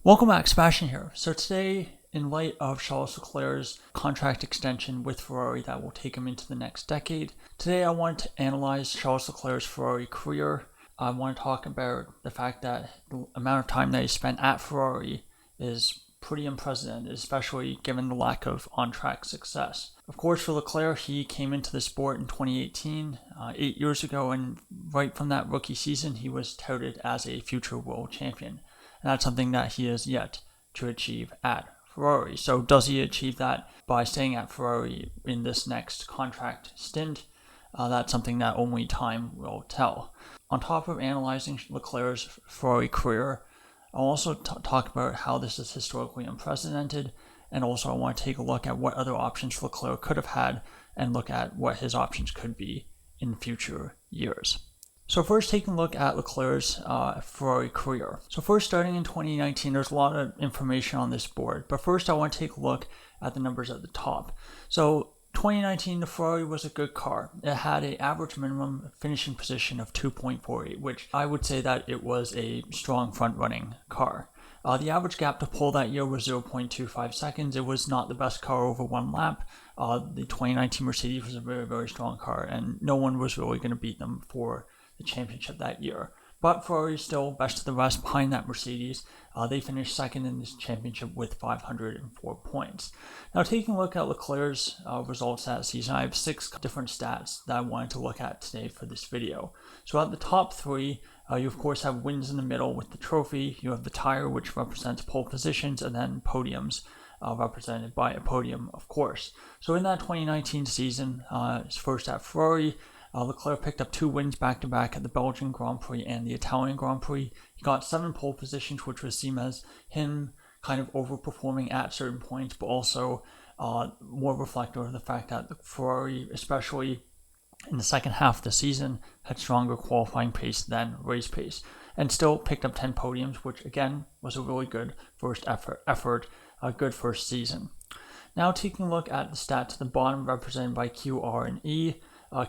Welcome back, Sebastian here. So today, in light of Charles Leclerc's contract extension with Ferrari that will take him into the next decade, today I wanted to analyze Charles Leclerc's Ferrari career. I want to talk about the fact that the amount of time that he spent at Ferrari is pretty unprecedented, especially given the lack of on-track success. Of course, for Leclerc, he came into the sport in 2018, 8 years ago, and right from that rookie season, he was touted as a future world champion. And that's something that he has yet to achieve at Ferrari. So does he achieve that by staying at Ferrari in this next contract stint? That's something that only time will tell. On top of analyzing Leclerc's Ferrari career, I'll also talk about how this is historically unprecedented, and also I want to take a look at what other options Leclerc could have had and look at what his options could be in future years. So first, taking a look at Leclerc's Ferrari career. So first, starting in 2019, there's a lot of information on this board. But first, I want to take a look at the numbers at the top. So 2019, the Ferrari was a good car. It had an average minimum finishing position of 2.48, which I would say that it was a strong front-running car. The average gap to pole that year was 0.25 seconds. It was not the best car over one lap. The 2019 Mercedes was a very, very strong car, and no one was really going to beat them for the championship that year. But Ferrari still best of the rest behind that Mercedes. They finished second in this championship with 504 points. Now, taking a look at Leclerc's results that season, I have 6 different stats that I wanted to look at today for this video. So at the top 3, you of course have wins in the middle with the trophy. You have the tire, which represents pole positions, and then podiums, represented by a podium, of course. So in that 2019 season, his first at Ferrari, Leclerc picked up 2 wins back-to-back at the Belgian Grand Prix and the Italian Grand Prix. He got 7 pole positions, which was seen as him kind of overperforming at certain points, but also more reflective of the fact that the Ferrari, especially in the second half of the season, had stronger qualifying pace than race pace, and still picked up 10 podiums, which again was a really good first effort, a good first season. Now taking a look at the stats at the bottom, represented by Q, R, and E.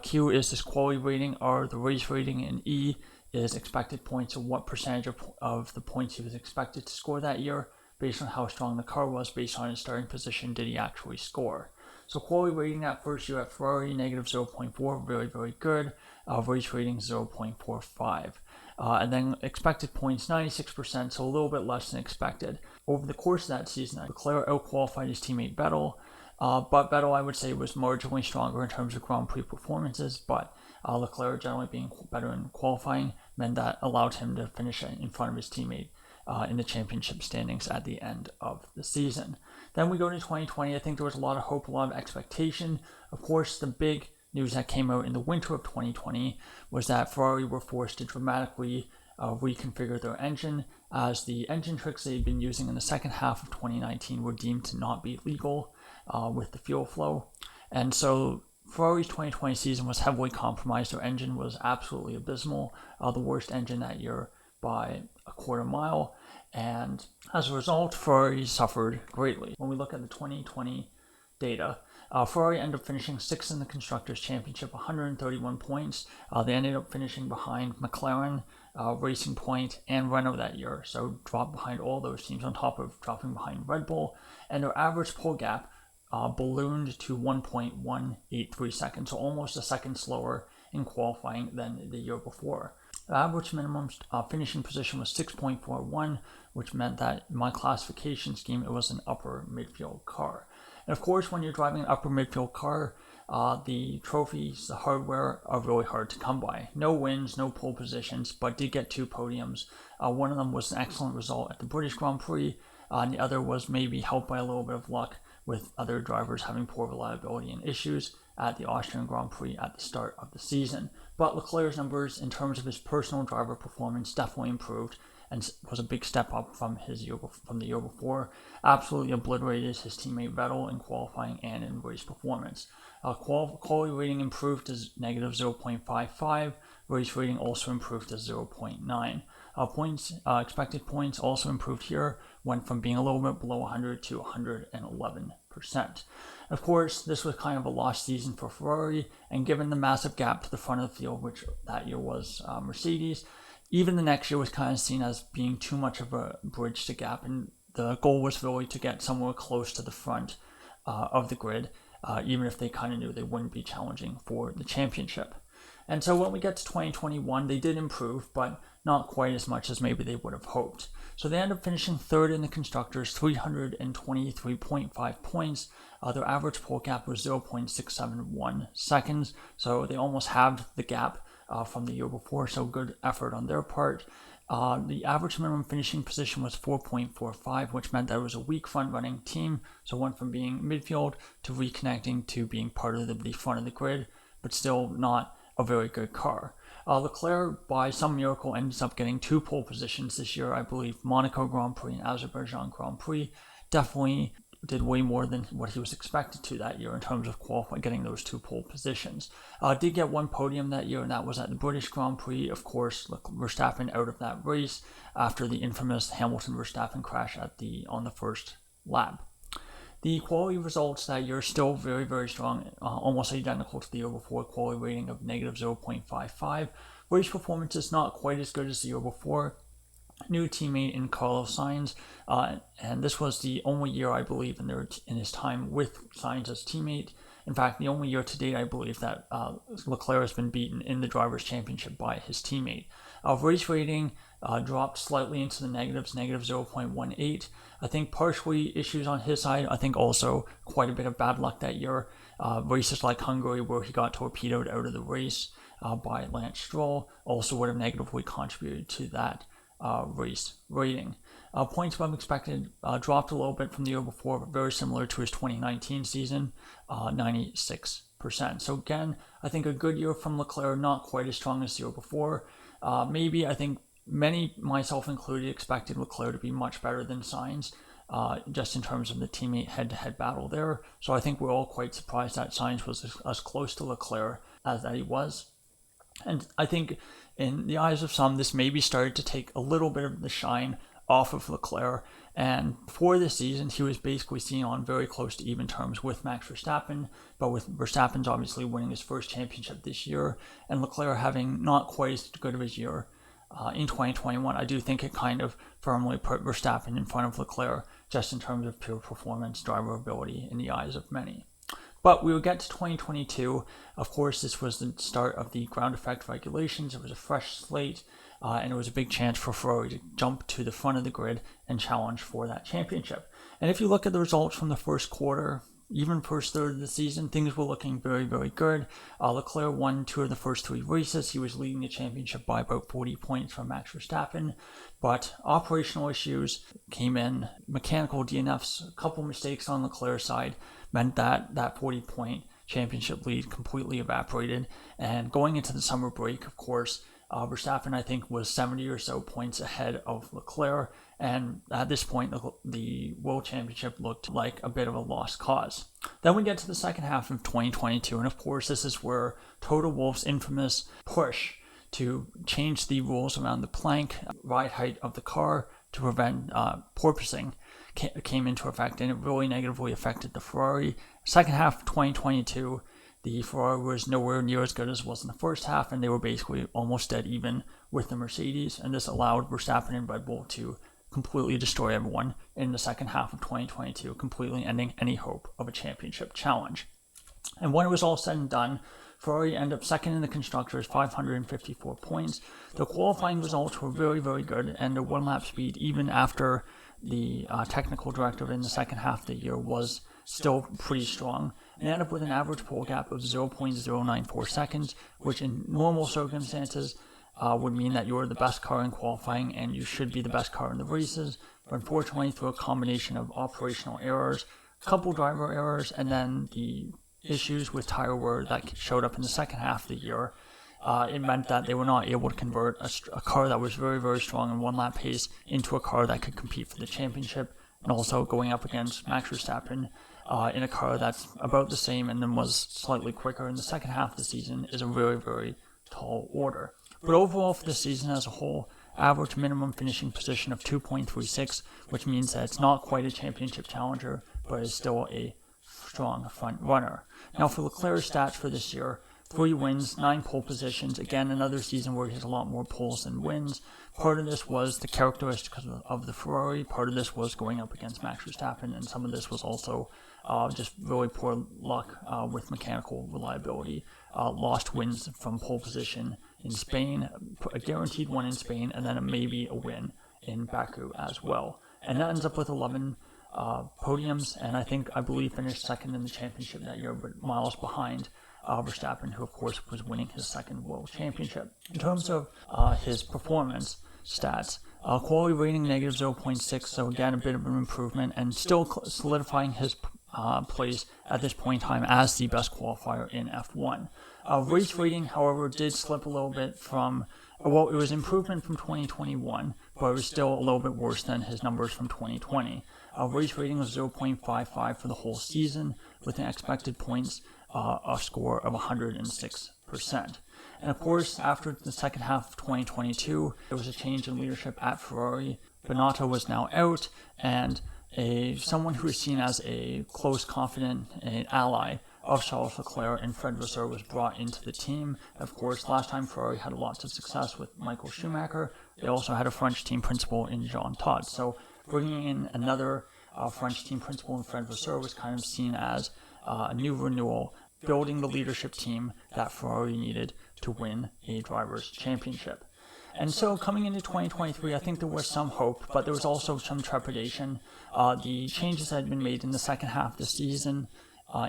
Q is his quality rating, R the race rating, and E is expected points, or what percentage of the points he was expected to score that year based on how strong the car was. Based on his starting position, did he actually score? So quality rating that first year at Ferrari, negative 0.4, very, very good. Race rating 0.45. And then expected points, 96%, so a little bit less than expected. Over the course of that season, Leclerc outqualified his teammate Vettel. But Vettel, I would say, was marginally stronger in terms of Grand Prix performances, but Leclerc generally being better in qualifying meant that allowed him to finish in front of his teammate in the championship standings at the end of the season. Then we go to 2020. I think there was a lot of hope, a lot of expectation. Of course, the big news that came out in the winter of 2020 was that Ferrari were forced to dramatically reconfigure their engine, as the engine tricks they'd been using in the second half of 2019 were deemed to not be legal with the fuel flow. And so Ferrari's 2020 season was heavily compromised. Their engine was absolutely abysmal, the worst engine that year by a quarter mile. And as a result, Ferrari suffered greatly. When we look at the 2020 data, Ferrari ended up finishing 6th in the Constructors' Championship, 131 points. They ended up finishing behind McLaren, Racing Point, and Renault that year, so dropped behind all those teams on top of dropping behind Red Bull. And their average pole gap ballooned to 1.183 seconds, so almost a second slower in qualifying than the year before. The average minimum finishing position was 6.41, which meant that in my classification scheme, it was an upper midfield car. And of course, when you're driving an upper midfield car, the trophies, the hardware are really hard to come by. No wins, no pole positions, but did get 2 podiums. One of them was an excellent result at the British Grand Prix, and the other was maybe helped by a little bit of luck with other drivers having poor reliability and issues at the Austrian Grand Prix at the start of the season. But Leclerc's numbers in terms of his personal driver performance definitely improved and was a big step up from the year before. Absolutely obliterated his teammate Vettel in qualifying and in race performance. Quality rating improved to negative 0.55. Race rating also improved to 0.9. Expected points also improved here, went from being a little bit below 100 to 111%. Of course, this was kind of a lost season for Ferrari, and given the massive gap to the front of the field, which that year was Mercedes, even the next year was kind of seen as being too much of a bridge to gap, and the goal was really to get somewhere close to the front of the grid, even if they kind of knew they wouldn't be challenging for the championship. And so when we get to 2021, they did improve, but not quite as much as maybe they would have hoped. So they ended up finishing third in the Constructors, 323.5 points. Their average pole gap was 0.671 seconds, so they almost halved the gap from the year before, so good effort on their part. The average minimum finishing position was 4.45, which meant that it was a weak front-running team, so went from being midfield to reconnecting to being part of the front of the grid, but still not a very good car. Leclerc, by some miracle, ends up getting 2 pole positions this year. I believe Monaco Grand Prix and Azerbaijan Grand Prix definitely did way more than what he was expected to that year in terms of qualifying, getting those 2 pole positions. Did get 1 podium that year, and that was at the British Grand Prix. Of course, Verstappen out of that race after the infamous Hamilton-Verstappen crash on the first lap. The quality results that year still very, very strong, almost identical to the year before, quality rating of negative 0.55. Race performance is not quite as good as the year before. New teammate in Carlos Sainz, and this was the only year, I believe, in his time with Sainz as teammate. In fact, the only year to date, I believe, that Leclerc has been beaten in the Drivers' Championship by his teammate. Race rating dropped slightly into the negatives, negative 0.18. I think partially issues on his side. I think also quite a bit of bad luck that year. Races like Hungary, where he got torpedoed out of the race by Lance Stroll, also would have negatively contributed to that race rating. Points above expected dropped a little bit from the year before, but very similar to his 2019 season, 96%. So again, I think a good year from Leclerc, not quite as strong as the year before. Maybe I think many, myself included, expected Leclerc to be much better than Sainz, just in terms of the teammate head-to-head battle there. So I think we're all quite surprised that Sainz was as close to Leclerc as that he was. And I think in the eyes of some, this maybe started to take a little bit of the shine off of Leclerc. And for this season, he was basically seen on very close to even terms with Max Verstappen, but with Verstappen's obviously winning his first championship this year, and Leclerc having not quite as good of a year in 2021. I do think it kind of firmly put Verstappen in front of Leclerc, just in terms of pure performance, driver ability in the eyes of many. But we would get to 2022. Of course, this was the start of the ground effect regulations. It was a fresh slate, and it was a big chance for Ferrari to jump to the front of the grid and challenge for that championship. And if you look at the results from the first quarter, even first third of the season, things were looking very, very good. Leclerc won 2 of the first 3 races. He was leading the championship by about 40 points from Max Verstappen, but operational issues came in. Mechanical DNFs, a couple mistakes on Leclerc's side, meant that 40-point championship lead completely evaporated. And going into the summer break, of course, Verstappen, I think, was 70 or so points ahead of Leclerc, and at this point, the World Championship looked like a bit of a lost cause. Then we get to the second half of 2022, and of course, this is where Toto Wolff's infamous push to change the rules around the plank ride height of the car to prevent porpoising came into effect, and it really negatively affected the Ferrari. Second half of 2022, the Ferrari was nowhere near as good as it was in the first half, and they were basically almost dead even with the Mercedes, and this allowed Verstappen and Red Bull to completely destroy everyone in the second half of 2022, completely ending any hope of a championship challenge. And when it was all said and done, Ferrari ended up second in the Constructors, 554 points. The qualifying results were very, very good, and the one-lap speed, even after the technical directive in the second half of the year, was still pretty strong. They ended up with an average pole gap of 0.094 seconds, which in normal circumstances would mean that you're the best car in qualifying and you should be the best car in the races. But unfortunately, through a combination of operational errors, a couple driver errors, and then the issues with tire wear that showed up in the second half of the year, it meant that they were not able to convert a car that was very, very strong in one-lap pace into a car that could compete for the championship, and also going up against Max Verstappen in a car that's about the same and then was slightly quicker in the second half of the season is a very, very tall order. But overall for the season as a whole, average minimum finishing position of 2.36, which means that it's not quite a championship challenger, but is still a strong front runner. Now for Leclerc's stats for this year, 3 wins, 9 pole positions. Again, another season where he has a lot more poles than wins. Part of this was the characteristics of the Ferrari. Part of this was going up against Max Verstappen, and some of this was also just really poor luck with mechanical reliability. Lost wins from pole position in Spain, a guaranteed one in Spain, and then maybe a win in Baku as well. And that ends up with 11 podiums, and I believe finished second in the championship that year, but miles behind Verstappen, who of course was winning his second world championship. In terms of his performance stats, quality rating negative 0.6, so again a bit of an improvement, and still solidifying his place at this point in time as the best qualifier in F1. Race rating, however, did slip a little bit from, well, it was improvement from 2021, but it was still a little bit worse than his numbers from 2020. Race rating was 0.55 for the whole season, with an expected points a score of 106%. And of course, after the second half of 2022, there was a change in leadership at Ferrari. Binotto was now out, and someone who is seen as a close, confident ally of Charles Leclerc and Fred Vasseur was brought into the team. Of course, last time Ferrari had lots of success with Michael Schumacher. They also had a French team principal in Jean Todt. So bringing in another French team principal in Fred Vasseur was kind of seen as a new renewal, building the leadership team that Ferrari needed to win a drivers' championship. And so coming into 2023, I think there was some hope, but there was also some trepidation. The changes that had been made in the second half of the season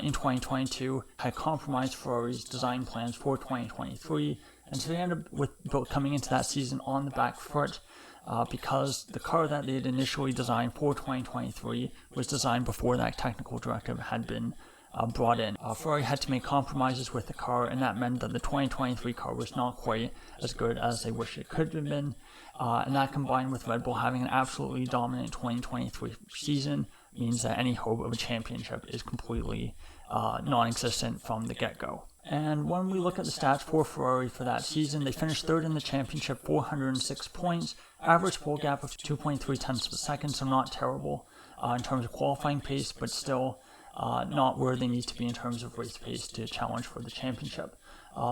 in 2022 had compromised Ferrari's design plans for 2023, and so they ended up with coming into that season on the back foot because the car that they had initially designed for 2023 was designed before that technical directive had been brought in. Ferrari had to make compromises with the car, and that meant that the 2023 car was not quite as good as they wish it could have been. And that, combined with Red Bull having an absolutely dominant 2023 season, means that any hope of a championship is completely non-existent from the get-go. And when we look at the stats for Ferrari for that season, they finished third in the championship, 406 points, average pole gap of 2.3 tenths of a second, so not terrible in terms of qualifying pace, but still not where they need to be in terms of race pace to challenge for the championship.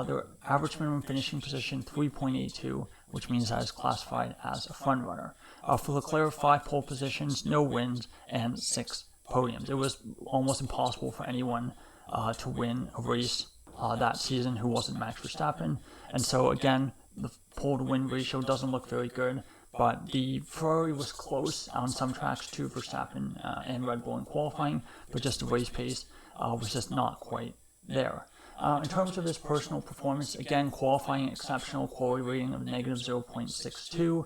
Their average minimum finishing position, 3.82, which means that is classified as a front runner. For Leclerc, 5 pole positions, no wins, and 6 podiums. It was almost impossible for anyone to win a race that season who wasn't Max Verstappen. And so again, the pole to win ratio doesn't look very good, but the Ferrari was close on some tracks to Verstappen and Red Bull in qualifying, but just the race pace was just not quite there. In terms of his personal performance, again, qualifying exceptional, quality rating of negative 0.62,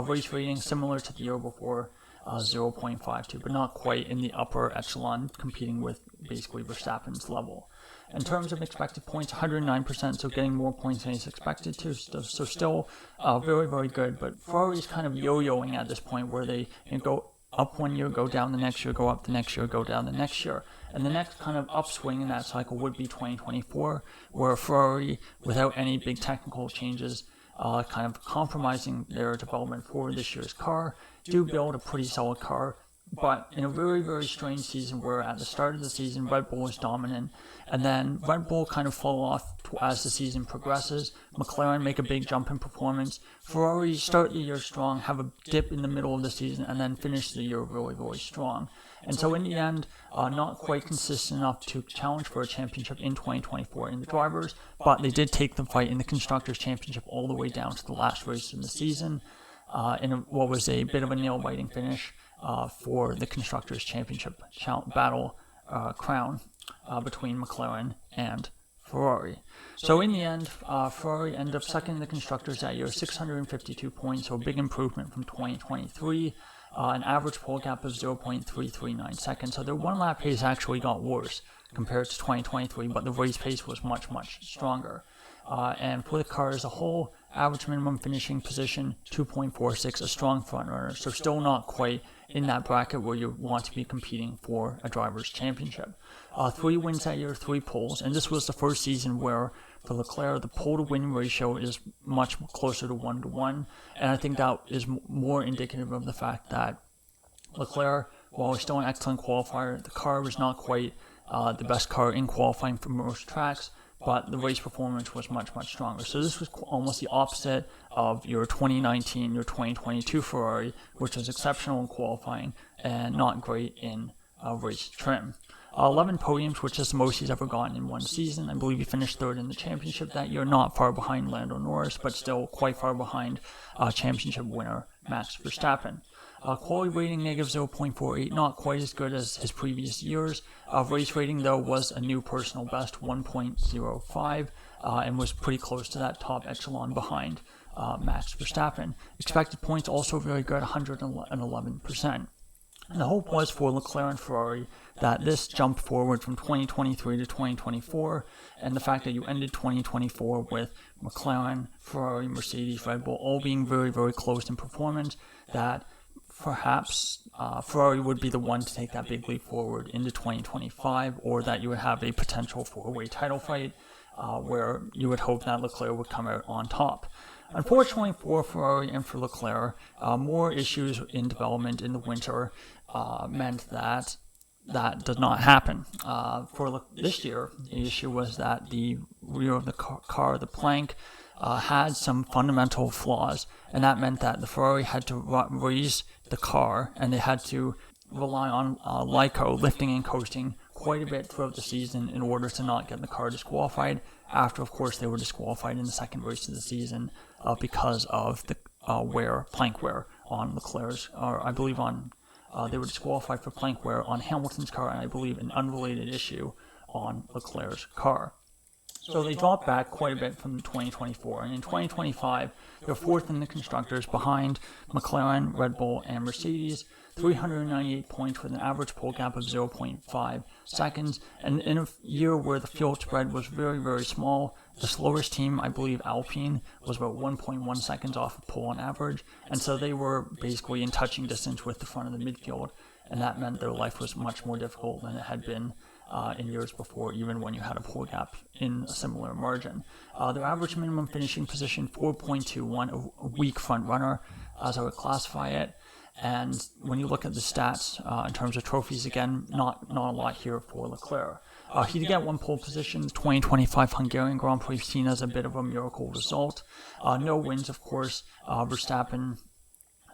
race rating similar to the year before, 0.52, but not quite in the upper echelon, competing with basically Verstappen's level. In terms of expected points, 109%, so getting more points than he's expected to, so still very, very good, but Ferrari's kind of yo-yoing at this point where they go up one year, go down the next year, go up the next year, go down the next year. And the next kind of upswing in that cycle would be 2024, where Ferrari, without any big technical changes, kind of compromising their development for this year's car, do build a pretty solid car, but in a very, very strange season where at the start of the season, Red Bull was dominant, and then Red Bull kind of fall off as the season progresses. McLaren make a big jump in performance. Ferrari start the year strong, have a dip in the middle of the season, and then finish the year really, really strong. And so in the end, not quite consistent enough to challenge for a championship in 2024 in the drivers, but they did take the fight in the Constructors' Championship all the way down to the last race of the season, in what was a bit of a nail-biting finish for the Constructors' Championship battle crown between McLaren and Ferrari. So in the end, Ferrari ended up second in the Constructors that year, 652 points, so a big improvement from 2023. An average pole gap of 0.339 seconds, so their one-lap pace actually got worse compared to 2023, but the race pace was much, much stronger. And for the car as a whole, average minimum finishing position, 2.46, a strong front runner, so still not quite in that bracket where you want to be competing for a driver's championship. 3 wins that year, 3 poles, and this was the first season where for Leclerc, the pole-to-win ratio is much closer to 1-to-1, and I think that is more indicative of the fact that Leclerc, while he's still an excellent qualifier, the car was not quite the best car in qualifying for most tracks, but the race performance was much, much stronger. So this was almost the opposite of your 2019, your 2022 Ferrari, which was exceptional in qualifying and not great in race trim. 11 podiums, which is the most he's ever gotten in one season. I believe he finished third in the championship that year, not far behind Lando Norris, but still quite far behind championship winner Max Verstappen. Quality rating negative 0.48, not quite as good as his previous years. Race rating, though, was a new personal best, 1.05, and was pretty close to that top echelon behind Max Verstappen. Expected points also very good, 111%. And the hope was for Leclerc and Ferrari that this jump forward from 2023 to 2024, and the fact that you ended 2024 with McLaren, Ferrari, Mercedes, Red Bull all being very, very close in performance, that perhaps Ferrari would be the one to take that big leap forward into 2025, or that you would have a potential four-way title fight where you would hope that Leclerc would come out on top. Unfortunately for Ferrari and for Leclerc, more issues in development in the winter meant that did not happen. For this year, the issue was that the rear of the car, the plank, had some fundamental flaws, and that meant that the Ferrari had to raise the car, and they had to rely on Leclerc lifting and coasting quite a bit throughout the season in order to not get the car disqualified. After, of course, they were disqualified in the second race of the season because of the plank wear on Leclerc's, or I believe they were disqualified for plank wear on Hamilton's car, and I believe an unrelated issue on Leclerc's car. So they dropped back quite a bit from 2024, and in 2025, they're fourth in the constructors behind McLaren, Red Bull, and Mercedes, 398 points with an average pole gap of 0.5 seconds, and in a year where the field spread was very, very small, the slowest team, I believe Alpine, was about 1.1 seconds off of pole on average, and so they were basically in touching distance with the front of the midfield, and that meant their life was much more difficult than it had been in years before, even when you had a pole gap in a similar margin. Their average minimum finishing position, 4.21, a weak front runner, as I would classify it. And when you look at the stats in terms of trophies, again, not a lot here for Leclerc. He did get one pole position, the 2025 Hungarian Grand Prix, seen as a bit of a miracle result. No wins, of course. Verstappen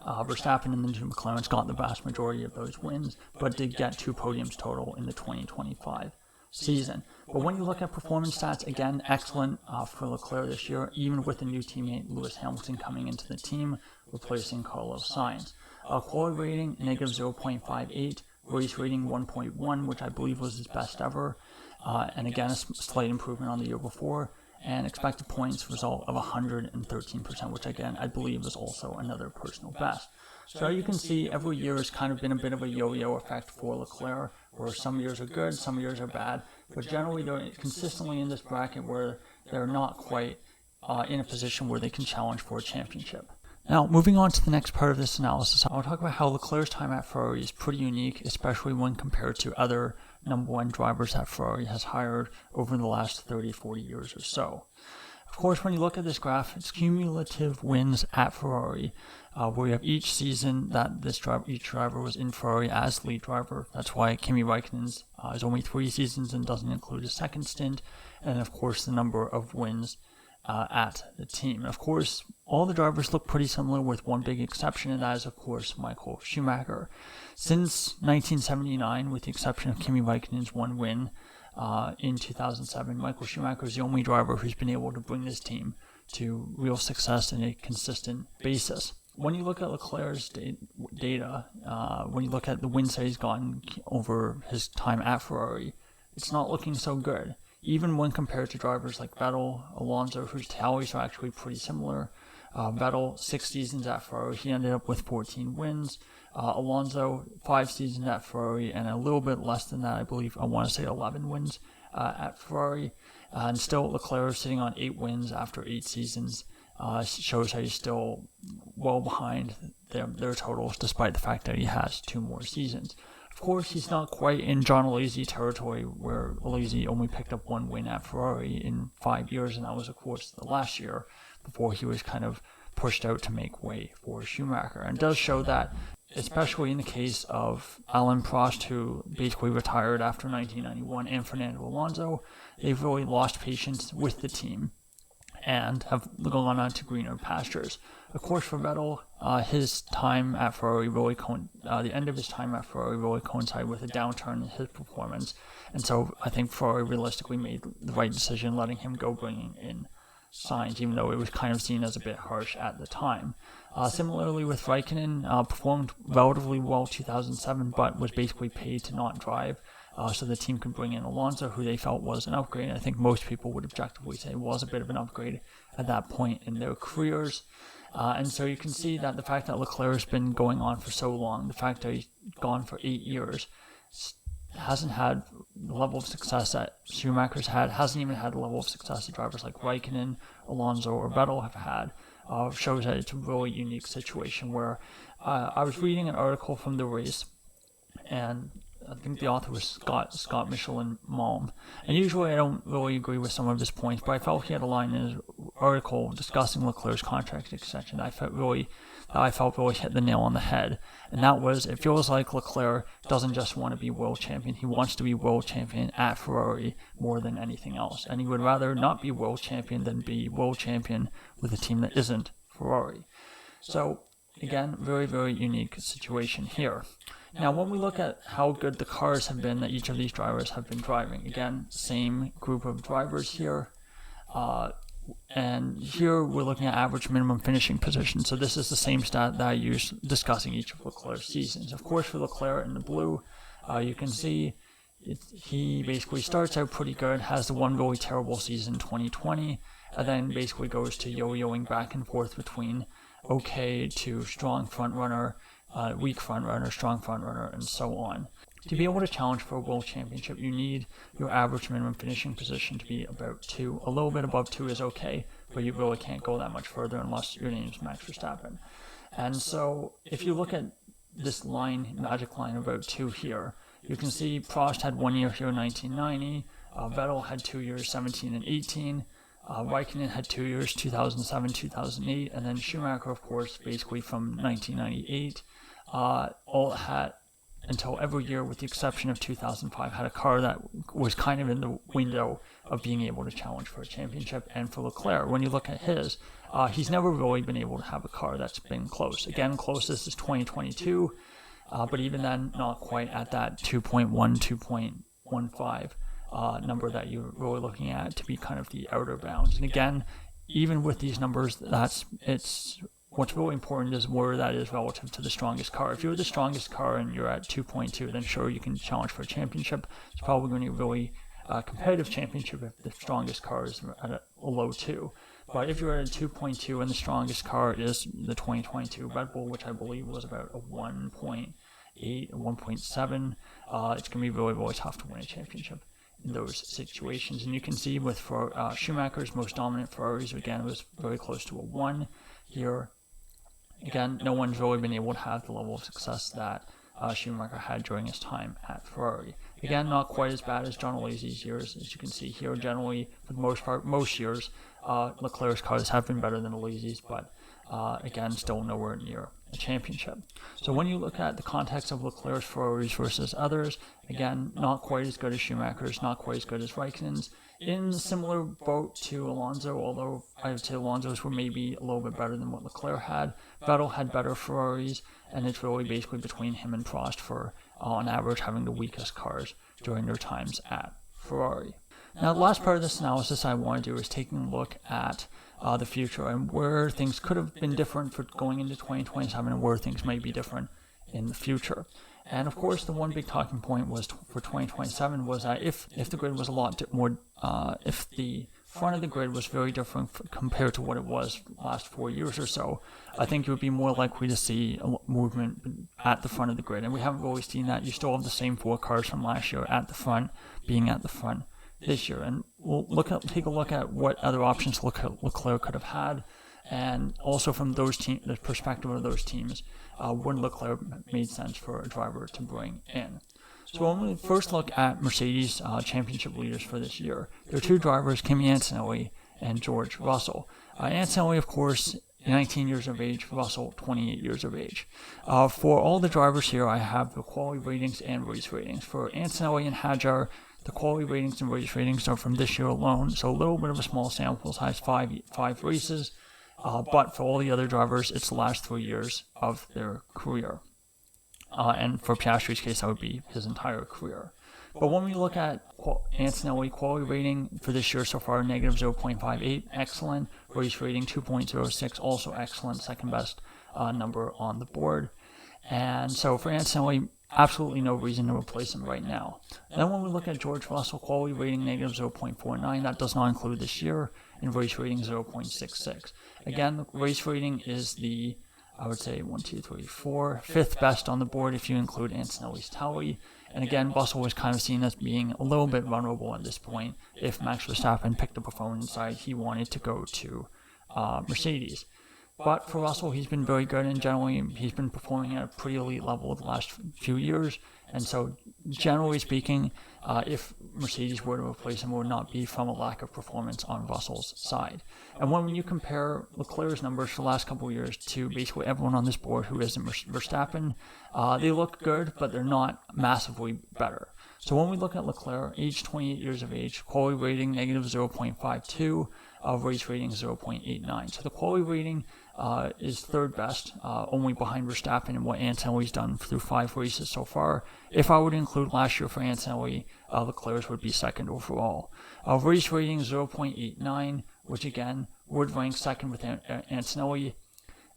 and the two McLarens got the vast majority of those wins, but did get 2 podiums total in the 2025 season. But when you look at performance stats, again, excellent for Leclerc this year, even with a new teammate, Lewis Hamilton, coming into the team, replacing Carlos Sainz. Quality rating, negative 0.58, race rating 1.1, which I believe was his best ever, and again, a slight improvement on the year before, and expected points result of 113%, which again, I believe is also another personal best. So you can see every year has kind of been a bit of a yo-yo effect for Leclerc, where some years are good, some years are bad, but generally they're consistently in this bracket where they're not quite in a position where they can challenge for a championship. Now, moving on to the next part of this analysis, I'll talk about how Leclerc's time at Ferrari is pretty unique, especially when compared to other number one drivers that Ferrari has hired over the last 30, 40 years or so. Of course, when you look at this graph, it's cumulative wins at Ferrari, where you have each season that each driver was in Ferrari as lead driver. That's why Kimi Räikkönen's is only 3 seasons and doesn't include a second stint, and of course the number of wins at the team. Of course, all the drivers look pretty similar with one big exception, and that is, of course, Michael Schumacher. Since 1979, with the exception of Kimi Räikkönen's 1 win in 2007, Michael Schumacher is the only driver who's been able to bring this team to real success on a consistent basis. When you look at Leclerc's data, when you look at the wins that he's gotten over his time at Ferrari, it's not looking so good. Even when compared to drivers like Vettel, Alonso, whose tallies are actually pretty similar. Vettel, 6 seasons at Ferrari, he ended up with 14 wins. Alonso, 5 seasons at Ferrari, and a little bit less than that, I want to say 11 wins at Ferrari. And still, Leclerc sitting on 8 wins after 8 seasons shows how he's still well behind their totals, despite the fact that he has 2 more seasons. Of course, he's not quite in John Alesi territory, where Alesi only picked up 1 win at Ferrari in 5 years, and that was, of course, the last year before he was kind of pushed out to make way for Schumacher. And it does show that especially in the case of Alain Prost, who basically retired after 1991, and Fernando Alonso, they've really lost patience with the team and have gone on to greener pastures. Of course, for Vettel, his time at Ferrari really the end of his time at Ferrari really coincided with a downturn in his performance, and so I think Ferrari realistically made the right decision letting him go, bringing in Sainz, even though it was kind of seen as a bit harsh at the time. Similarly with Raikkonen, performed relatively well 2007, but was basically paid to not drive, so the team could bring in Alonso, who they felt was an upgrade. I think most people would objectively say was a bit of an upgrade at that point in their careers. And so you can see that the fact that Leclerc has been going on for so long, the fact that he's gone for 8 years, hasn't had the level of success that Schumacher's had, hasn't even had the level of success that drivers like Raikkonen, Alonso, or Vettel have had, shows that it's a really unique situation where I was reading an article from the race, and I think the author was Scott Michelin-Malm. And usually I don't really agree with some of his points, but I felt he had a line in his article discussing Leclerc's contract extension that I felt really hit the nail on the head. And that was, it feels like Leclerc doesn't just want to be world champion, he wants to be world champion at Ferrari more than anything else. And he would rather not be world champion than be world champion with a team that isn't Ferrari. So, again, very, very unique situation here. Now, when we look at how good the cars have been that each of these drivers have been driving, again, same group of drivers here, and here we're looking at average minimum finishing position. So this is the same stat that I used discussing each of Leclerc's seasons. Of course, for Leclerc in the blue, you can see he basically starts out pretty good, has the one really terrible season 2020, and then basically goes to yo-yoing back and forth between okay to strong front runner, weak front runner, strong front runner, and so on. To be able to challenge for a world championship, you need your average minimum finishing position to be about 2. A little bit above 2 is okay, but you really can't go that much further unless your name's Max Verstappen. And so, if you look at this line, magic line about 2 here, you can see Prost had 1 year here in 1990, Vettel had 2 years, 17 and 18, Raikkonen had 2 years, 2007, 2008, and then Schumacher, of course, basically from 1998, all had, until every year with the exception of 2005, had a car that was kind of in the window of being able to challenge for a championship. And for Leclerc, when you look at his, he's never really been able to have a car that's been close. Again, closest is 2022, but even then, not quite at that 2.1, 2.15 number that you're really looking at to be kind of the outer bounds. And again, even with these numbers, what's really important is where that is relative to the strongest car. If you're the strongest car and you're at 2.2, then sure, you can challenge for a championship. It's probably going to be a really competitive championship if the strongest car is at a low 2. But if you're at a 2.2 and the strongest car is the 2022 Red Bull, which I believe was about a 1.8, a 1.7, it's going to be really, really tough to win a championship in those situations. And you can see with Schumacher's most dominant Ferraris, again, it was very close to a 1 here. Again, no one's really been able to have the level of success that Schumacher had during his time at Ferrari. Again, not quite as bad as John Alesi's years. As you can see here, generally, for the most part, most years, Leclerc's cars have been better than Alesi's, but again, still nowhere near a championship. So when you look at the context of Leclerc's Ferraris versus others, again, not quite as good as Schumacher's, not quite as good as Raikkonen's. In a similar boat to Alonso, although I would say Alonso's were maybe a little bit better than what Leclerc had. Vettel had better Ferraris, and it's really basically between him and Prost for, on average, having the weakest cars during their times at Ferrari. Now, the last part of this analysis I want to do is taking a look at the future and where things could have been different for going into 2027 and where things might be different in the future. And of course, the one big talking point was for 2027 was that if the grid was a lot more, if the front of the grid was very different compared to what it was the last 4 years or so, I think you would be more likely to see a movement at the front of the grid. And we haven't really seen that. You still have the same 4 cars from last year at the front, being at the front this year. And we'll take a look at what other options Leclerc could have had, and also from the perspective of those teams, when Leclerc made sense for a driver to bring in. So when we first look at Mercedes championship leaders for this year, there are 2 drivers, Kimi Antonelli and George Russell. Antonelli, of course, 19 years of age, Russell 28 years of age. For all the drivers here, I have the quality ratings and race ratings. For Antonelli and Hadjar, the quality ratings and race ratings are from this year alone, so a little bit of a small sample size, five races. But for all the other drivers, it's the last 3 years of their career. And for Piastri's case, that would be his entire career. But when we look at Antonelli quality rating for this year so far, negative 0.58, excellent. Race rating 2.06, also excellent, second best number on the board. And so for Antonelli, absolutely no reason to replace him right now. Then when we look at George Russell, quality rating negative 0.49, that does not include this year, and race rating 0.66. Again, the race rating is the, I would say, 5th best on the board if you include Antonelli's tally. And again, Russell was kind of seen as being a little bit vulnerable at this point. If Max Verstappen picked up a phone inside, he wanted to go to Mercedes. But for Russell, he's been very good, and generally he's been performing at a pretty elite level the last few years. And so, generally speaking, if Mercedes were to replace him, it would not be from a lack of performance on Russell's side. And when you compare Leclerc's numbers for the last couple of years to basically everyone on this board who isn't Verstappen, they look good, but they're not massively better. So when we look at Leclerc, age 28 years of age, quality rating negative 0.52, race rating 0.89. So the quality rating is third best, only behind Verstappen and what Antonelli's done through 5 races so far. If I were to include last year for Antonelli, Leclerc's would be second overall. Race rating 0.89, which again would rank second with Antonelli.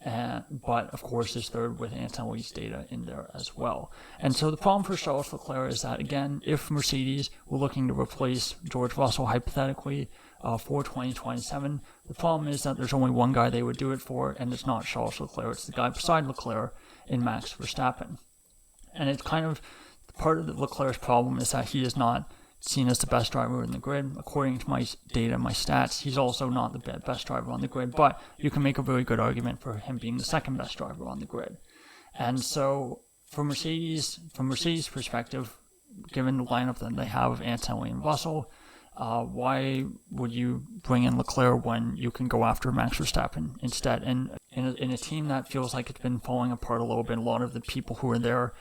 But of course is third with Antonelli's data in there as well. And so the problem for Charles Leclerc is that, again, if Mercedes were looking to replace George Russell hypothetically for 2027, the problem is that there's only one guy they would do it for, and it's not Charles Leclerc, it's the guy beside Leclerc in Max Verstappen. And it's kind of part of Leclerc's problem is that he is not seen as the best driver in the grid. According to my data, my stats, he's also not the best driver on the grid, but you can make a very good argument for him being the second best driver on the grid. And so from Mercedes' perspective, given the lineup that they have of Antonelli and Russell, why would you bring in Leclerc when you can go after Max Verstappen instead? And in a team that feels like it's been falling apart a little bit, a lot of the people who were there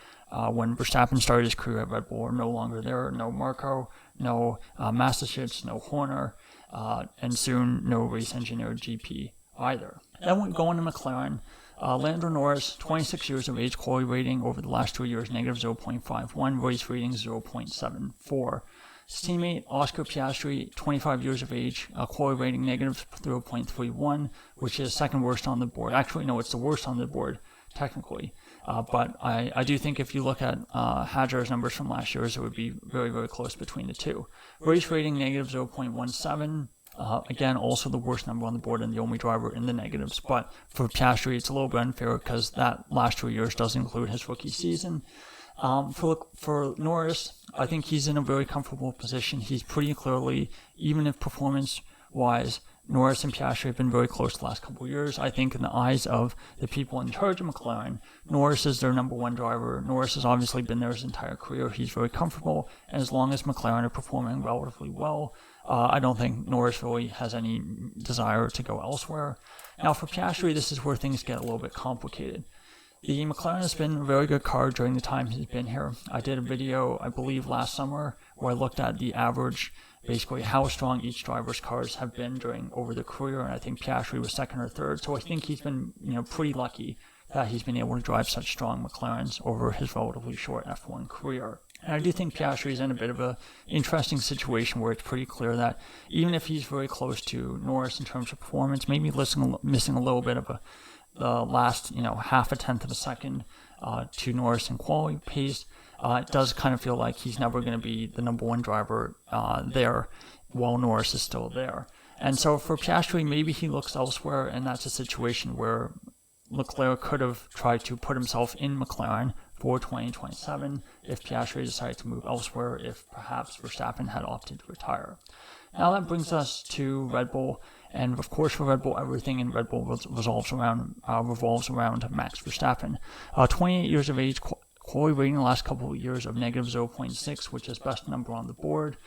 when Verstappen started his career at Red Bull are no longer there. No Marco, no Massachusetts, no Horner, and soon no race engineer GP either. Then we go into McLaren. Lando Norris, 26 years of age, quality rating over the last 2 years, negative 0.51, race rating 0.74. His teammate Oscar Piastri, 25 years of age, quality rating negative 0.31, which is second worst on the board. Actually, no, it's the worst on the board, technically. But I do think if you look at Hadjar's numbers from last year's, it would be very, very close between the two. Race rating negative 0.17. Again, also the worst number on the board and the only driver in the negatives. But for Piastri, it's a little bit unfair because that last 2 years does include his rookie season. For Norris, I think he's in a very comfortable position. He's pretty clearly, even if performance-wise, Norris and Piastri have been very close the last couple of years. I think in the eyes of the people in charge of McLaren, Norris is their number one driver. Norris has obviously been there his entire career. He's very comfortable, and as long as McLaren are performing relatively well, I don't think Norris really has any desire to go elsewhere. Now for Piastri, this is where things get a little bit complicated. The McLaren has been a very good car during the time he's been here. I did a video, I believe, last summer where I looked at the average, basically how strong each driver's cars have been over their career, and I think Piastri was second or third. So I think he's been, pretty lucky that he's been able to drive such strong McLarens over his relatively short F1 career. And I do think Piastri is in a bit of an interesting situation where it's pretty clear that even if he's very close to Norris in terms of performance, maybe missing a little bit of the last, half a tenth of a second to Norris in quality pace, it does kind of feel like he's never going to be the number one driver there while Norris is still there. And so for Piastri, maybe he looks elsewhere, and that's a situation where Leclerc could have tried to put himself in McLaren for 2027 if Piastri decided to move elsewhere, if perhaps Verstappen had opted to retire. Now that brings us to Red Bull, and of course for Red Bull, everything in Red Bull revolves around Max Verstappen. 28 years of age, quality rating the last couple of years of negative 0.6, which is best number on the board.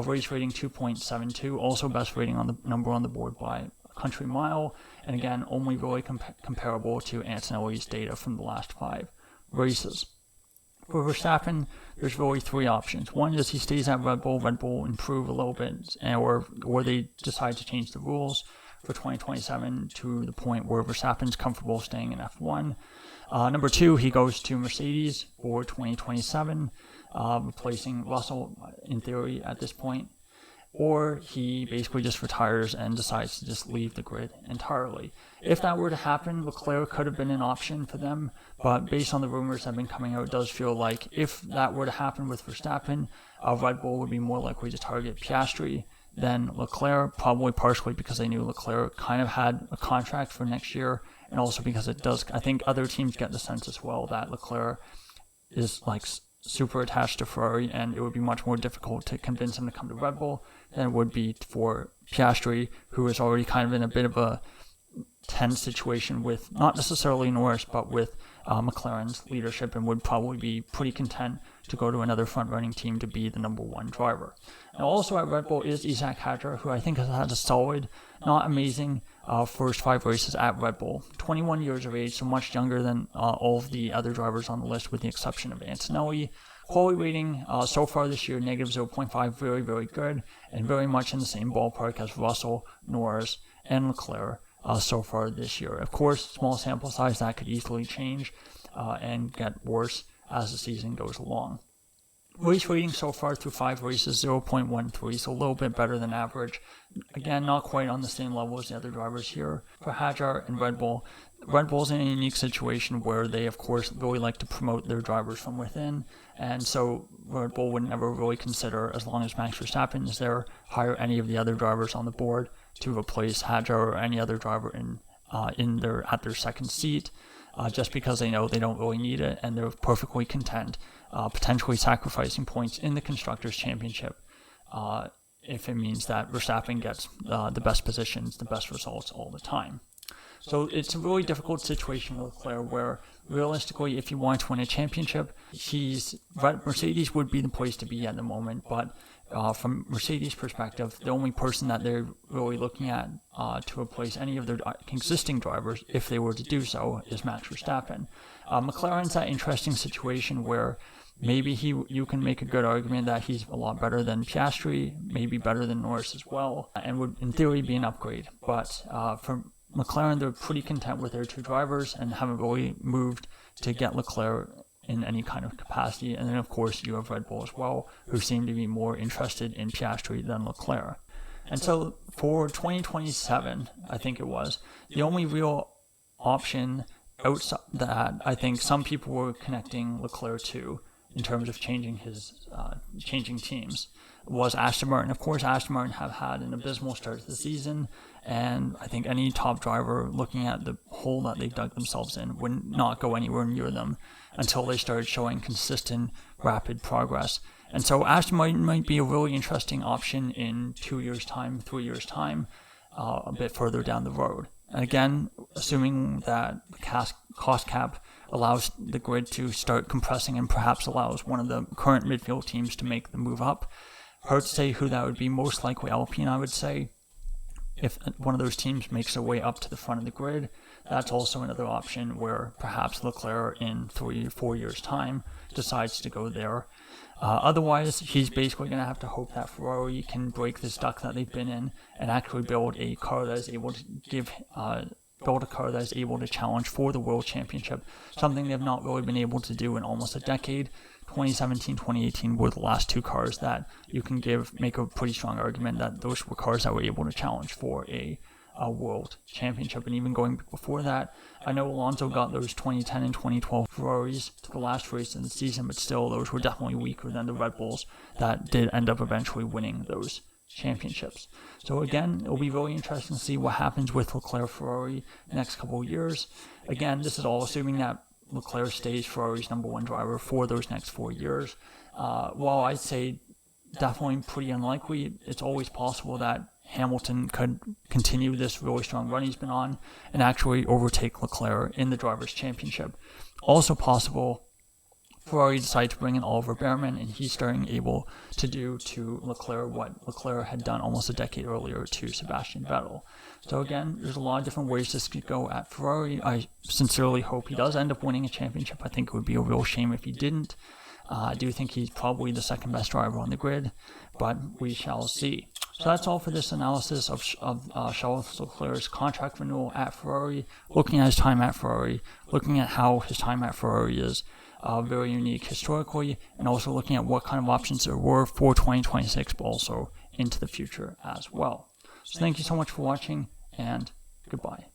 Race rating 2.72, also best rating on the number on the board by a country mile, and again, only really comparable to Antonelli's data from the last 5 races. For Verstappen, there's really 3 options. One is he stays at Red Bull improve a little bit, or they decide to change the rules for 2027 to the point where Verstappen's comfortable staying in F1. Number 2, he goes to Mercedes for 2027, replacing Russell in theory at this point. Or he basically just retires and decides to just leave the grid entirely. If that were to happen, Leclerc could have been an option for them, but based on the rumors that have been coming out, it does feel like if that were to happen with Verstappen, Red Bull would be more likely to target Piastri than Leclerc, probably partially because they knew Leclerc kind of had a contract for next year, and also because it does, I think other teams get the sense as well that Leclerc is like super attached to Ferrari, and it would be much more difficult to convince him to come to Red Bull than it would be for Piastri, who is already kind of in a bit of a tense situation with not necessarily Norris, but with McLaren's leadership, and would probably be pretty content to go to another front-running team to be the number 1 driver. Now, also at Red Bull is Isaac Hadjar, who I think has had a solid, not amazing, first 5 races at Red Bull. 21 years of age, so much younger than all of the other drivers on the list, with the exception of Antonelli. Quality rating so far this year, negative 0.5, very, very good, and very much in the same ballpark as Russell, Norris, and Leclerc so far this year. Of course, small sample size, that could easily change and get worse as the season goes along. Race rating so far through 5 races, 0.13, so a little bit better than average. Again, not quite on the same level as the other drivers here. For Hadjar and Red Bull, Red Bull's in a unique situation where they, of course, really like to promote their drivers from within, and so Red Bull would never really consider, as long as Max Verstappen is there, hire any of the other drivers on the board to replace Hadjar or any other driver at their second seat, just because they know they don't really need it, and they're perfectly content potentially sacrificing points in the Constructors' Championship if it means that Verstappen gets the best positions, the best results all the time. So it's a really difficult situation with Leclerc, where realistically, if you want to win a championship, Mercedes would be the place to be at the moment, but from Mercedes' perspective, the only person that they're really looking at to replace any of their existing drivers, if they were to do so, is Max Verstappen. McLaren's that interesting situation where maybe you can make a good argument that he's a lot better than Piastri, maybe better than Norris as well, and would in theory be an upgrade. But for McLaren, they're pretty content with their 2 drivers and haven't really moved to get Leclerc in any kind of capacity. And then, of course, you have Red Bull as well, who seem to be more interested in Piastri than Leclerc. And so for 2027, I think it was, the only real option outside that I think some people were connecting Leclerc to in terms of changing teams was Aston Martin. Of course, Aston Martin have had an abysmal start to the season, and I think any top driver looking at the hole that they've dug themselves in would not go anywhere near them until they started showing consistent, rapid progress. And so Aston Martin might be a really interesting option in 2 years' time, 3 years' time, a bit further down the road. And again, assuming that the cost cap allows the grid to start compressing and perhaps allows one of the current midfield teams to make the move up. Hard to say who that would be, most likely Alpine, I would say. If one of those teams makes their way up to the front of the grid, that's also another option where perhaps Leclerc in 3 or 4 years' time decides to go there. Otherwise, he's basically going to have to hope that Ferrari can break this duck that they've been in and actually build a car that is able to challenge for the World Championship, something they've not really been able to do in almost a decade. 2017, 2018 were the last 2 cars that you can make a pretty strong argument that those were cars that were able to challenge for a World Championship. And even going before that, I know Alonso got those 2010 and 2012 Ferraris to the last race in the season, but still those were definitely weaker than the Red Bulls that did end up eventually winning those championships. So again, it'll be really interesting to see what happens with Leclerc Ferrari the next couple of years. Again, this is all assuming that Leclerc stays Ferrari's number 1 driver for those next 4 years. While I'd say definitely pretty unlikely, it's always possible that Hamilton could continue this really strong run he's been on and actually overtake Leclerc in the Drivers' Championship. Also possible Ferrari decided to bring in Oliver Behrman, and he's starting able to do to Leclerc what Leclerc had done almost a decade earlier to Sebastian Vettel. So again, there's a lot of different ways this could go at Ferrari. I sincerely hope he does end up winning a championship. I think it would be a real shame if he didn't. I do think he's probably the second best driver on the grid, but we shall see. So that's all for this analysis of Charles Leclerc's contract renewal at Ferrari, looking at his time at Ferrari, looking at how his time at Ferrari is very unique historically, and also looking at what kind of options there were for 2026, but also into the future as well. So thank you so much for watching, and goodbye.